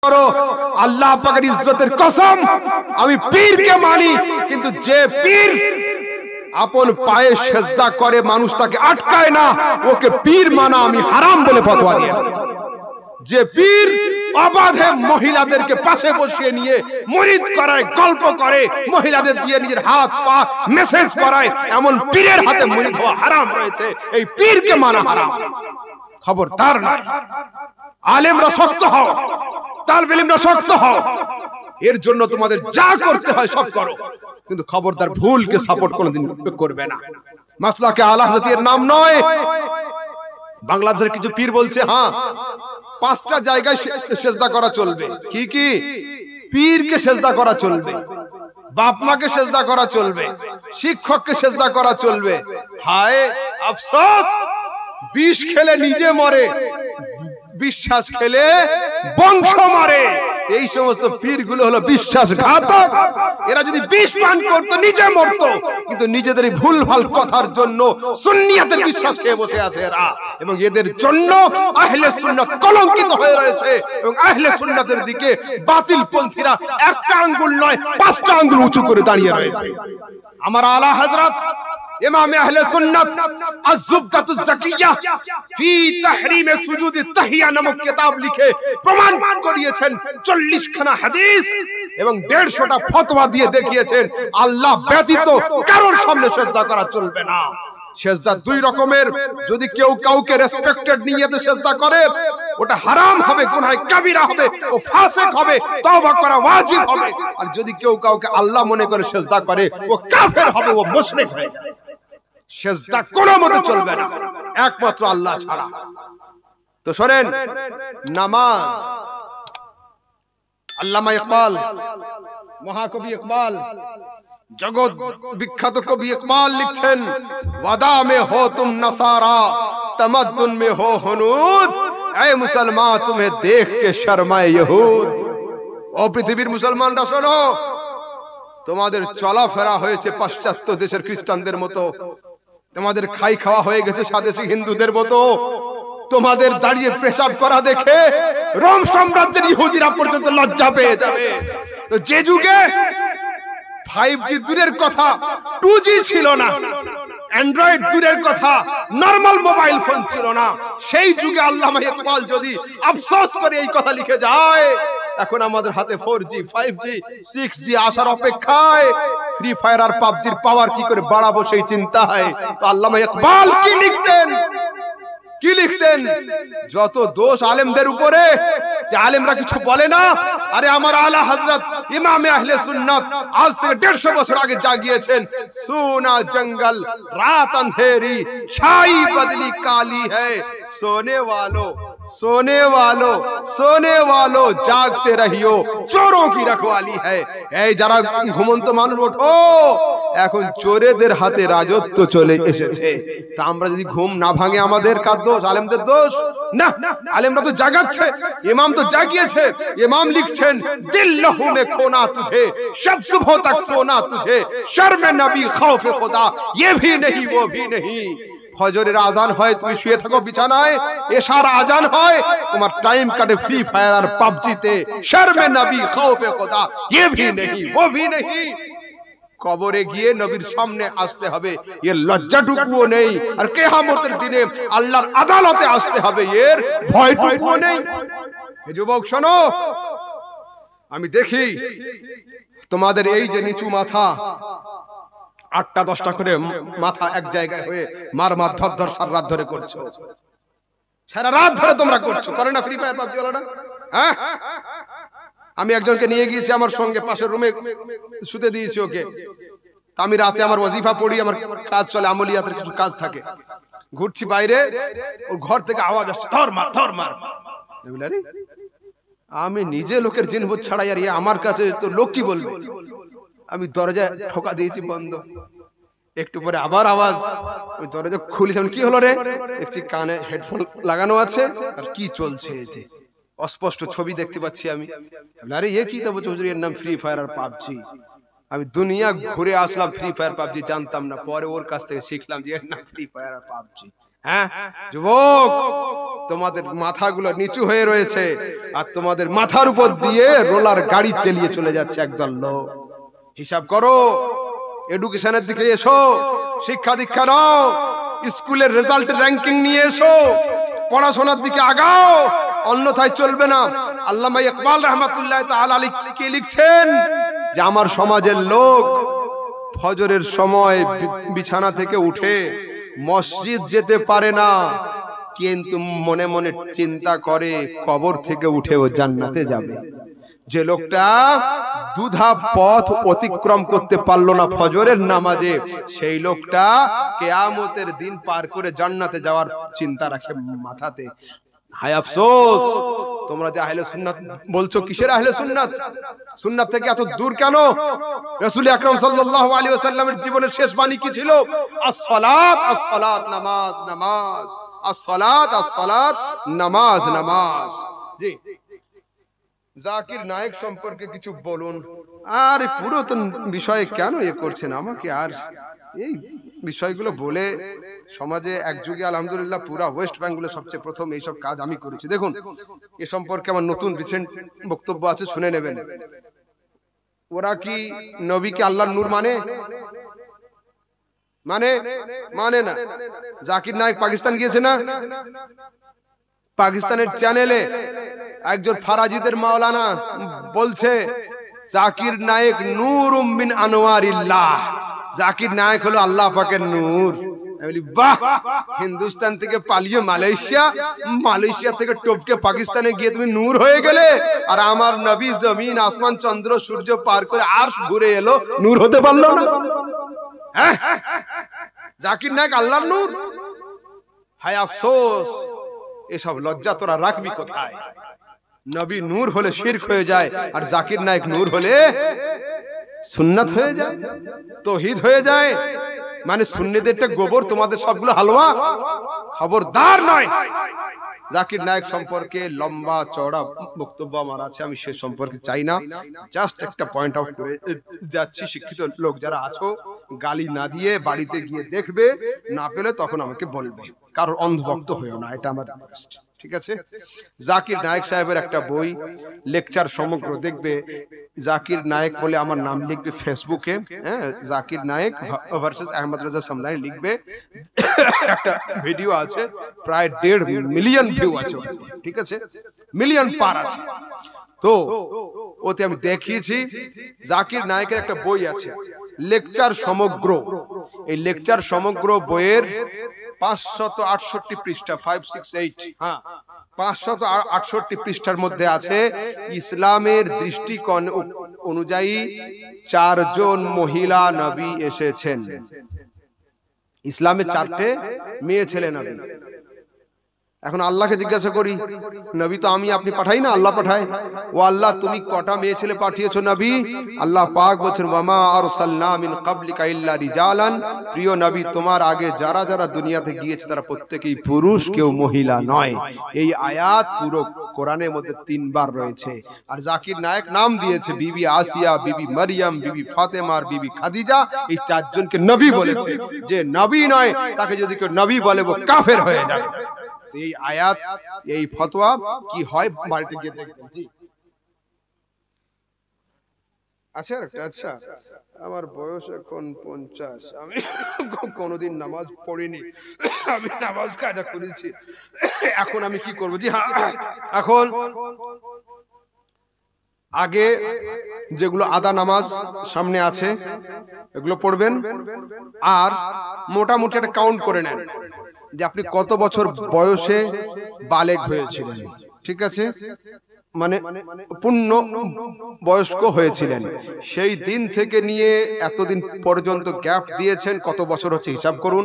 করো আল্লাহ পাকের ইজ্জতের কসম আমি পীরকে মানি, কিন্তু যে পীর আপন পায়ে সেজদা করে মানুষ তাকে আটকায় না, ওকে পীর মানা আমি হারাম বলে ফতোয়া দিয়ে। যে পীর অবাধে মহিলাদেরকে পাশে বসিয়ে নিয়ে মুরিদ করায়, গল্প করে, মহিলাদের দিয়ে নিজের হাত পা মেসেজ করায়, এমন পীরের হাতে মুরিদ হওয়া হারাম রয়েছে। এই পীরকে মানা হারাম। খবরদার না, আলেমরা শক্ত হও, তালিবে ইলমরা শক্ত হও, এর জন্য তোমাদের যা করতে হয় সব করো, কিন্তু খবরদার ভুলকে সাপোর্ট কোনোদিন করবে না। মাসলাকে আলা হযরতের নাম নয়। বাংলাদেশের কিছু পীর বলছে হ্যাঁ 5টা জায়গায় সেজদা করা চলবে। কি কি? পীরকে সেজদা করা চলবে, বাপ মাকে সেজদা করা চলবে, শিক্ষককে সেজদা করা চলবে। হায় আফসোস, বিষ খেলে নিজে মরে, বিশ্বাস খেলে বংশ মরে। এই সমস্ত পীরগুলো হলো বিশ্বাসঘাতক। এরা যদি বিষ পান করতো নিজে মরতো, কিন্তু নিজেদের ভুলভাল কথার জন্য সুন্নিয়াতের বিশ্বাস খেয়ে বসে আছে এরা, এবং এদের জন্য আহলে সুন্নাত কলঙ্কিত হয়ে রয়েছে। এবং আহলে সুন্নাতের দিকে বাতিল পন্থীরা একটা আঙ্গুল নয় 5টা আঙ্গুল উঁচু করে দাঁড়িয়ে রয়েছে। আমার আলা হযরত ইমাম আহলে সুন্নাত আয-যুবদাতুজ যাকিয়া ফি তাহরিম সুজুদ তাহিয়া নামক কিতাব লিখে প্রমাণ করিয়েছেন 40 খানা হাদিস এবং 150টা ফতোয়া দিয়ে দেখিয়েছেন আল্লাহ ব্যতীত কারোর সামনে সিজদা করা চলবে না। সিজদা 2 রকমের। যদি কেউ কাউকে রেসপেক্টেড নিয়তে সিজদা করে, ওটা হারাম হবে, গুনাহ কাবীরা হবে, ও ফাসিক হবে, তওবা করা ওয়াজিব হবে। আর যদি কেউ কাউকে আল্লাহ মনে করে সিজদা করে, ও কাফের হবে, ও মুশরিক হয়ে যাবে। সিজদা কোনো মতে চলবে না একমাত্র আল্লাহ ছাড়া। তো শুনেন, নামাজ, আল্লামা ইকবাল, মহাকবি ইকবাল, জগৎ বিখ্যাত কবি ইকবাল লিখছেন, ওয়াদা মে হো তুম নসারা, তমদ্দুন মে হো হুনুদ, এ মুসলমান तुम्हें देख के शर्माए यहूद। ও পৃথিবীর মুসলমানরা শোনো, তোমাদের চলাফেরা হয়েছে পাশ্চাত্য দেশের খ্রিস্টানদের মতো, তোমাদের খাই খাওয়া হয়ে গেছে স্বদেশী হিন্দুদের মতো, তোমাদের দাঁড়িয়ে পেশাব করা দেখে রোম সাম্রাজ্যের ইহুদিরা পর্যন্ত লজ্জা পেয়ে যাবে। তো যে যুগে 5G দূরের কথা, 2G ছিল না, অ্যান্ড্রয়েড দূরের কথা, নরমাল মোবাইল ফোন ছিল না, সেই যুগে আল্লামা ইকবাল যদি আফসোস করে এই কথা লিখে যায়, এখন আমাদের হাতে 4G 5G 6G আসার অপেক্ষায়, ফ্রি ফায়ার আর পাবজির পাওয়ার কি করে বাড়াবো সেই চিন্তায়। তো আল্লামা ইকবাল কি লিখতেন? কি লিখতেন? যত দোষ আলেমদের উপরে, যে আলেমরা কিছু বলে না। আরে আমার আলা হযরত ইমামে আহলে সুন্নাত আজ থেকে 150 বছর আগে জাগিয়েছেন, সোনা জঙ্গল রাত अंधेरी छाई बदली काली है, सोने वालों सोने वालों सोने वालों जागते रहियो, चोरों की रखवाली है। এই যারা ঘুমন্ত মানুষ, ওঠো, এখন চোরেদের হাতে রাজত্ব চলে এসেছে। তা আমরা যদি ঘুম না ভাঙে, আমাদের কার দোষ? আলেমদের দোষ না। আলেমরা তো জাগাচ্ছে, ইমাম তো জাগিয়েছে। ইমাম লিখছেন, দিল লহু মে খোনা তুঝে, সব সুবহ তক সোনা তুঝে, শর্মে নবী খৌফে খুদা, ये भी नहीं वो भी नहीं। ফজরের আজান হয়, তুমি শুয়ে থাকো বিছানায়, এশার আজান হয়, তোমার টাইম কাটে ফ্রি ফায়ার আর পাবজিতে। শর্মে নবী খৌফে খুদা, ये भी नहीं वो भी नहीं। কবরে গিয়ে নবীর সামনে আসতে হবে, এর লজ্জাটুকুও নেই। আর কিয়ামতের দিনে আল্লাহর আদালতে আসতে হবে, এর ভয়টুকুও নেই। এই যুবক শোনো, আমি দেখি তোমাদের এই যে নিচু মাথা, 8টা 10টা করে মাথা এক জায়গায় হয়ে মার ধর সারা রাত ধরে করছো, সারা রাত ধরে তোমরা করছো, করে না ফ্রি ফায়ার পাবজি ওরা? হ্যাঁ, আমি একজনকে নিয়ে গিয়েছি আমার সঙ্গে, পাশের রুমে শুতে দিয়েছি ওকে। আমি রাতে আমার ওয়াজিফা পড়ি, আমার কাজ চলে, আমলিয়াতের কিছু কাজ থাকে, ঘুরছি বাইরে, ওর ঘর থেকে আওয়াজ আসছে, ধর মার ধর মার। আমি নিজে লোকের জিনভূত ছাড়াই, আর আমার কাছে তো লোক কি বলবে। আমি দরজা ঠোকা দিয়েছি বন্ধ, একটু পরে আবার আওয়াজ, ওই দরজা খুলেছি, কি হলো রে? দেখছি কানে হেডফোন লাগানো আছে, আর কি চলছে এতে অস্পষ্ট ছবি দেখতে পাচ্ছি আমি। আরে এ কি? তবে চৌধুরী, এর নাম ফ্রি ফায়ার আর পাবজি। আমি দুনিয়া ঘুরে আসলাম, ফ্রি ফায়ার পাবজি জানতাম না, পরে ওর কাছ থেকে শিখলাম যে এর নাম ফ্রি ফায়ার আর পাবজি। হ্যাঁ যুবক, তোমাদের মাথাগুলো নিচু হয়ে রয়েছে আর তোমাদের মাথার উপর দিয়ে রোলার গাড়ি চালিয়ে চলে যাচ্ছে একদল লোক। হিসাব করো, এডুকেশনের দিকে এসো, শিক্ষা দীক্ষা নাও, স্কুলের রেজাল্ট র্যাঙ্কিং নিয়ে এসো, পড়াশোনার দিকে আগাও, অন্যথায় চলবে না। আল্লামা ইকবাল রহমাতুল্লাহ তাআলা কে লিখছেন যে আমার সমাজের লোক ফজরের সময় বিছানা থেকে উঠে মসজিদ যেতে পারে না, কিন্তু মনে মনে চিন্তা করে কবর থেকে উঠে ও জান্নাতে যাবে। যে লোকটা দুধা পথ অতিক্রম করতে পারলো না ফজরের নামাজে, সেই লোকটা কিয়ামতের দিন পার করে জান্নাতে যাওয়ার চিন্তা রাখে মাথাতে। হায় আফসোস, তোমরা যে আহলে সুন্নাত বলছো, কিসের আহলে সুন্নাত? সুন্নাত থেকে এত দূর কেন? রাসূল আকরাম সাল্লাল্লাহু আলাইহি ওয়াসাল্লামের জীবনের শেষ বাণী কি ছিল? আস-সালাত আস-সালাত, নামাজ নামাজ, আস-সালাত আস-সালাত, নামাজ নামাজ। জি, জাকির নায়েক সম্পর্কে কিছু বলুন। আর পুরাতন বিষয়ে কেন করছেন আমাকে? আর এই বিষয়গুলো বলে সমাজে এক যুগে আলহামদুলিল্লাহ পুরা ওয়েস্ট বেঙ্গলে সবচেয়ে প্রথম এইসব কাজ আমি করেছি। দেখুন, এ সম্পর্কে আমার নতুন রিসেন্ট বক্তব্য আছে, শুনে নেবেন। ওরা কি নবীকে আল্লাহর নূর মানে? মানে মানে না। জাকির নায়েক পাকিস্তান গিয়েছে না? পাকিস্তানের চ্যানেলে একজন ফারাজিদের মাওলানা বলছে জাকির নায়েক নূরুম মিন আনওয়ারিল্লাহ, জাকির নায়েক হলো আল্লাহ পাকের নূর। আমি বলি বাহ, হিন্দুস্তান থেকে পালিয়ে মালয়েশিয়া থেকে টপকে পাকিস্তানে গিয়ে তুমি নূর হয়ে গেলে, আর আমার নবী জমিন আসমান চন্দ্র সূর্য পার করে আরশ ঘুরে এলো, নূর হতে পারলো না? হ্যাঁ, জাকির নায়েক আল্লাহর নূর। হায় আফসোস, এসব লজ্জা তোরা রাখবি কোথায়? নবী নূর হলে শিরক হয়ে যায়, আর জাকির নায়েক নূর হলে সুন্নাত হয়ে যায়, তাওহীদ হয়ে যায়। মানে সুন্নিদেরটা গোবর, তোমাদের সবগুলো হালুয়া। খবরদার নয়। জাকির নায়েক সম্পর্কে লম্বা চওড়া বক্তব্য আমার আছে, আমি সে সম্পর্কে চাই না, জাস্ট একটা পয়েন্ট আউট করে যাচ্ছি। শিক্ষিত লোক যারা আছো, গালি না দিয়ে বাড়িতে গিয়ে দেখবে, না পেলে তখন আমাকে বলবে, কারোর অন্ধভক্ত হয়েও না, এটা আমার রিকোয়েস্ট, ঠিক আছে? জাকির নায়েক সাহেবের একটা বই লেকচার সমগ্র দেখবে, জাকির নায়েক বলে আমার নাম লিখবে ফেসবুকে, হ্যাঁ, জাকির নায়েক ভার্সেস আহমদ রাজা সামদানি লিখবে। একটা ভিডিও আছে, প্রায় 1.5 মিলিয়ন ভিউ আছে ওটাতে, ঠিক আছে? মিলিয়ন পার আছে। তো ওতে আমি দেখিয়েছি জাকির নায়েকের একটা বই আছে লেকচার সমগ্র। এই লেকচার সমগ্র বইয়ের 568 পৃষ্ঠা, 568, হ্যাঁ 568 পৃষ্ঠার মধ্যে আছে ইসলামের দৃষ্টিকোণ অনুযায়ী 4 জন মহিলা নবী এসেছেন। ইসলামে 4টে মেয়ে ছেলে নবী। এখন আল্লাহকে জিজ্ঞাসা করি, নবী তো আমি আপনি পাঠাই না, আল্লাহ পাঠায়। ও আল্লাহ, তুমি কটা মেয়ে ছেলে পাঠিয়েছো নবী? আল্লাহ পাক বলছেন ওয়ামা আরসালনা মিন ক্বাবলিকা ইল্লা রিজালান, প্রিয় নবী তোমার আগে যারা যারা দুনিয়াতে গিয়েছে তারা প্রত্যেকেই পুরুষ, কেউ মহিলা নয়। এই আয়াত পুরো কোরআনের মধ্যে 3 বার রয়েছে। আর জাকির নায়েক নাম দিয়েছে বিবি আসিয়া, বিবি মারিয়াম, বিবি ফাতেমা আর বিবি খাদিজা। এই 4 জনকে নবী বলেছে। যে নবী নয় তাকে যদি কেউ নবী বলে ও কাফের হয়ে যাবে। এই আয়াত, এই ফতোয়া কি হয় বাড়িতে গিয়ে দেখবেন। জি আচ্ছা, আচ্ছা, আমার বয়স এখন 50, আমি কোনোদিন নামাজ পড়িনি, আমি নামাজ কাজা করেছি, এখন আমি কি করব? জি হ্যাঁ, এখন আগে যেগুলো আদা নামাজ সামনে আছে এগুলো পড়বেন, আর মোটামুটি একটা কাউন্ট করে নেন যে আপনি কত বছর বয়সে বালেগ হয়েছিলেন, ঠিক আছে? মানে পূর্ণ বয়স্ক হয়েছিলেন, সেই দিন থেকে নিয়ে এতদিন পর্যন্ত গ্যাপ দিয়েছেন, কত বছর হচ্ছে হিসাব করুন।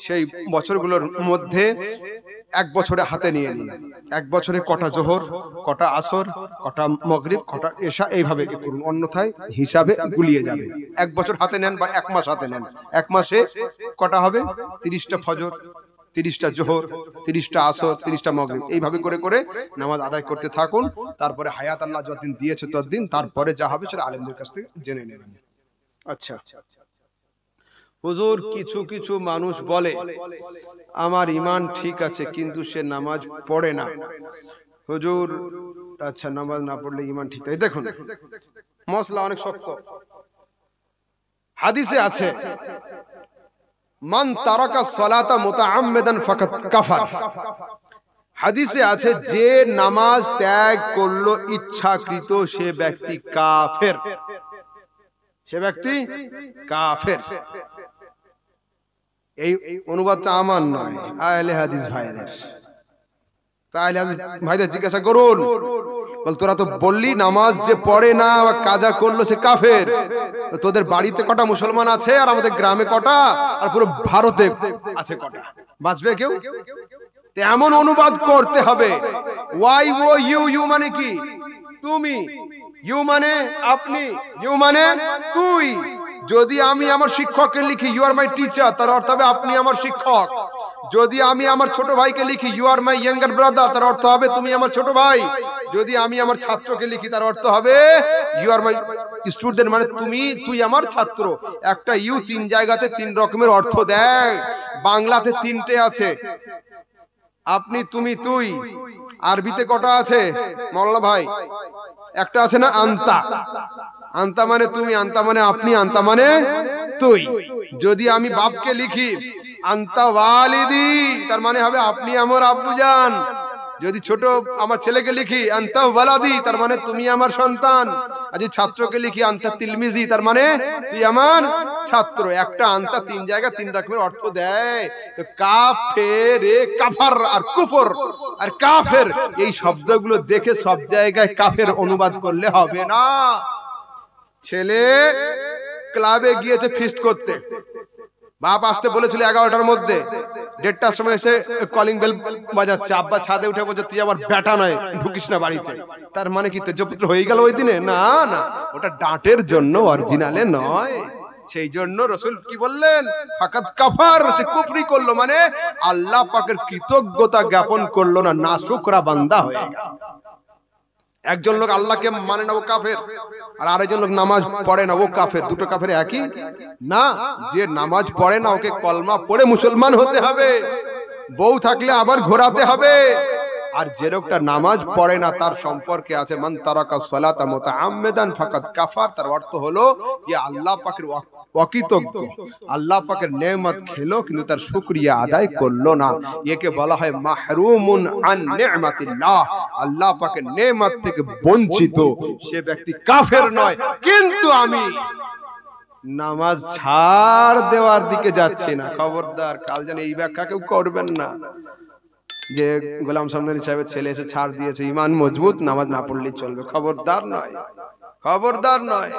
সেই বছরগুলোর মধ্যে 1 বছরে হাতে নিয়ে নিন, 1 বছরে কটা জোহর, কটা আসর, কটা মাগরিব, কটা এশা, এইভাবে করুন, অন্যথায় হিসাবে গুলিয়ে যাবে। 1 বছর হাতে নেন বা 1 মাস হাতে নেন, 1 মাসে কটা হবে? 30টা ফজর, 30টা জোহর, 30টা আসর, 30টা মাগরিব, এইভাবে করে করে নামাজ আদায় করতে থাকুন। তারপরে হায়াত আল্লাহ যতদিন দিয়েছে ততদিন, তারপরে যা হবে সেটা আলেমদের কাছ থেকে জেনে নেবেন। আচ্ছা, হুজুর কিছু কিছু মানুষ বলে আমার ঈমান ঠিক আছে কিন্তু সে নামাজ পড়ে না। হুজুর আচ্ছা নামাজ না পড়লে ঈমান ঠিক থাকে? দেখুন মসলা অনেক শক্ত। হাদিসে আছে মান তারাকা সালাতা মুতাআম্মিদান ফাকাত কাফার। হাদিসে আছে যে নামাজ ত্যাগ করলো ইচ্ছাকৃত সে ব্যক্তি কাফের, সে ব্যক্তি কাফের। এই অনুবাদটা আমার নয়, আহলে হাদিস ভাইদের। তাহলে ভাইদের জিজ্ঞাসা করুন, বল তোরা তো বললি নামাজ যে পড়ে না বা কাজা করলো সে কাফের, তোদের বাড়িতে কটা মুসলমান আছে আর আমাদের গ্রামে কটা আর পুরো ভারতে আছে কটা? বাঁচবে কেউ? এমন অনুবাদ করতে হবে। ওয়াই ও ইউ, ইউ মানে কি? তুমি, ইউ মানে আপনি, ইউ মানে তুই। যদি আমি আমার শিক্ষককে লিখি ইউ আর মাই টিচার, তার অর্থ হবে আপনি আমার শিক্ষক। যদি আমি আমার ছোট ভাইকে লিখি you are my younger brother, তার অর্থ হবে তুমি আমার ছোট ভাই। যদি আমি আমার ছাত্রকে লিখি তার অর্থ হবে ইউ আর মাই স্টুডেন্ট, মানে তুই আমার ছাত্র। একটা ইউ তিন জায়গাতে তিন রকমের অর্থ দেয়। বাংলাতে তিনটে আছে, আপনি, তুমি, তুই। আরবিতে কটা আছে মাওলানা ভাই? একটা আছে না আন্তা। আন্তা মানে তুমি, আন্তা মানে আপনি, আন্তা মানে তুই। যদি আমি বাপকে লিখি আন্তা ওয়ালিদি, তার মানে হবে আপনি আমার আব্বুজান। যদি ছোট আমার ছেলেকে লিখি আন্তা ওয়ালাদি, তার মানে তুমি আমার সন্তান। আর যদি ছাত্রকে লিখি আন্তা তিলমিজি, তার মানে তুই আমার ছাত্র। একটা আন্তা তিন জায়গা তিন রকমের অর্থ দেয়। তো কাফের, কাফার আর কুফর আর কাফের, এই শব্দগুলো দেখে সব জায়গায় কাফের অনুবাদ করলে হবে না। ছেলে ক্লাবে গিয়েছে ফিস্ট করতে, বাপ আসতে বলেছিল 11টার মধ্যে, 1:30টার সময় এসে কলিং বেল বাজাচ্ছে। আব্বা ছাদে উঠে বলছে তুই আমার বেটা নয়, ঢুকিস না বাড়িতে। তার মানে কি তেজপুত্র হয়ে গেল ওই দিনে? না না, ওটা ডাঁটের জন্য, অরিজিনালে নয়। সেই জন্য রাসূল কি বললেন? ফাকাত কাফার, সে কুফরি করলো, মানে আল্লাহ পাকের কৃতজ্ঞতা জ্ঞাপন করলো না, নাশুকরা বান্দা হয়ে গেল। একজন লোক আল্লাহকে মানে না, ও কাফের। আর আরেকজন লোক নামাজ পড়ে না, ও কাফের। দুটো কাফের একই না। যে নামাজ পড়ে না ওকে কলমা পড়ে মুসলমান হতে হবে, বউ থাকলে আবার ঘোরাতে হবে। আর যে লোকটা নামাজ পড়ে না তার সম্পর্কে আছে মান তারাকা সালাতা মুতাআম্মিদান ফাকাত কাফার। তার অর্থ হলো যে আল্লাহ পাকের অকৃতজ্ঞ, আল্লাহ পাকের নেয়ামত খেলো কিন্তু তার শুকরিয়া আদায় করলো না। একে বলা হয় মাহরুমুন আন নি'মাতিল্লাহ, আল্লাহ পাকের নেয়ামত থেকে বঞ্চিত। সে ব্যক্তি কাফের নয়। কিন্তু আমি নামাজ ছাড় দেওয়ার দিকে যাচ্ছি না, খবরদার। কাল যেন এই ব্যাখ্যা কেউ করবেন না যে গোলাম সামদানি সাহেবের ছেলে এসে ছাড় দিয়েছে, ঈমান মজবুত, নামাজ না পড়লেই চলবে। খবরদার নয়, খবরদার নয়।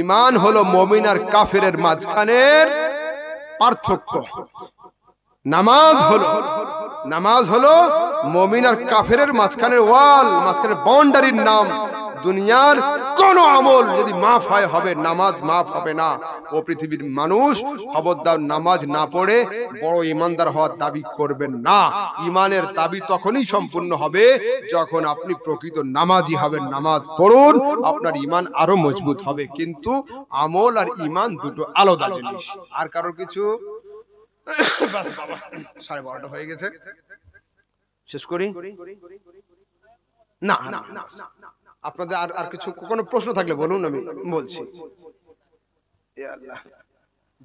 ঈমান হলো মুমিন আর কাফেরের মাঝখানের পার্থক্য। নামাজ হলো মুমিন আর কাফেরের মাঝখানের ওয়াল, মাঝখানের বাউন্ডারির নাম। দুনিয়ার কোন আমল যদি মাফ হয় হবে, নামাজ মাফ হবে না। ও পৃথিবীর মানুষ, খবরদার নামাজ না পড়ে বড় ইমানদার হওয়ার দাবি করবেন না। ইমানের দাবি তখনই সম্পূর্ণ হবে যখন আপনি প্রকৃত নামাজি হবেন। নামাজ পড়ুন, আপনার ইমান আরো মজবুত হবে। কিন্তু আমল আর ইমান দুটো আলাদা জিনিস। আর কারোর কিছু? বাস বাবা, 12:30 হয়ে গেছে, শেষ করি। না না, আপনাদের আর কিছু কোনো প্রশ্ন থাকলে বলুন, আমি বলছি।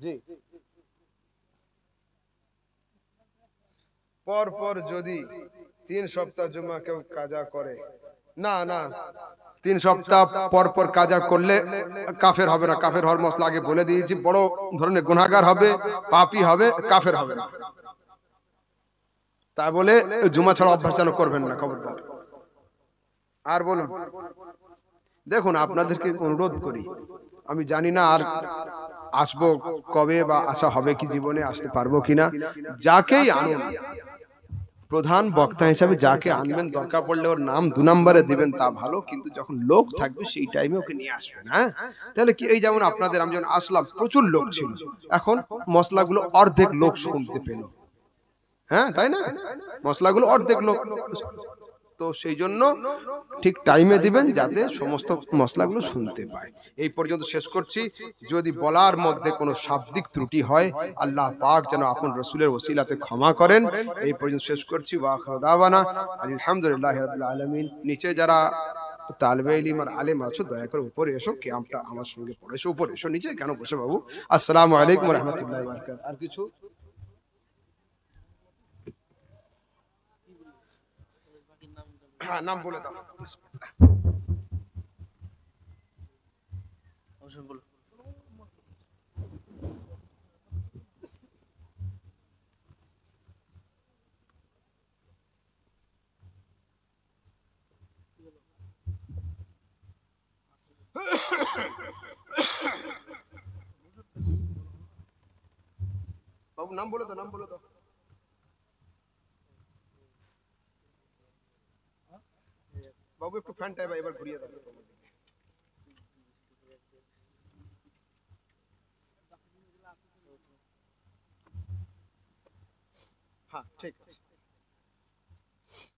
জি, পর যদি 3 সপ্তাহ জুমা কেউ কাজা করে, না না, 3 সপ্তাহ পর কাজা করলে কাফের হবে না। কাফের হওয়ার মসলা আগে বলে দিয়েছি, বড় ধরনের গুনাহগার হবে, পাপী হবে, কাফের হবে না। তা বলে জুমা ছাড়া অভ্যাস যেন করবেন না, খবরদার। আর বলুন। দেখুন, আপনাদেরকে অনুরোধ করি, আমি জানি না আর আসবো কবে বা আসা হবে কি, জীবনে আসতে পারবো কিনা। যাকেই আনুন, প্রধান বক্তা হিসাবে যাকে আনবেন, দরকার পড়লে ওর নাম 2 নম্বরে দিবেন, তা ভালো। কিন্তু যখন লোক থাকবে সেই টাইমে ওকে নিয়ে আসবেন। হ্যাঁ, তাহলে কি, এই যেমন আপনাদের, আমি যখন আসলাম প্রচুর লোক ছিল, এখন মশলাগুলো অর্ধেক লোক শুনতে পেল। হ্যাঁ, তাই না? মশলাগুলো অর্ধেক লোক তো সেই জন্য ঠিক টাইমে দিবেন যাতে সমস্ত মশলাগুলো শুনতে পায়। এই পর্যন্ত শেষ করছি। যদি বলার মধ্যে কোনো শাব্দিক ত্রুটি হয় আল্লাহ পাক যেন আপন রসুলের ওসিলাতে ক্ষমা করেন। এই পর্যন্ত শেষ করছি। ওয়া আখিরু দাওয়ানা আলহামদুলিল্লাহি রাব্বিল আলামিন। নিচে যারা তালবে ইলম আর আলেম আছো দয়া করে উপরে এসো, ক্যাম্পটা আমার সঙ্গে পড়ে এসো, উপরে এসো। নিচে কেন বসে বাবু? আসসালামু আলাইকুম ওয়া রাহমাতুল্লাহি ওয়া বারাকাতুহু। আর কিছু? হ্যাঁ, নাম বলে দাও। বাবু নাম বলে দাও, নাম বলে দাও। বাবু একটু ফ্যানটা এবার ঘুরিয়ে দাও। হ্যাঁ, ঠিক আছে।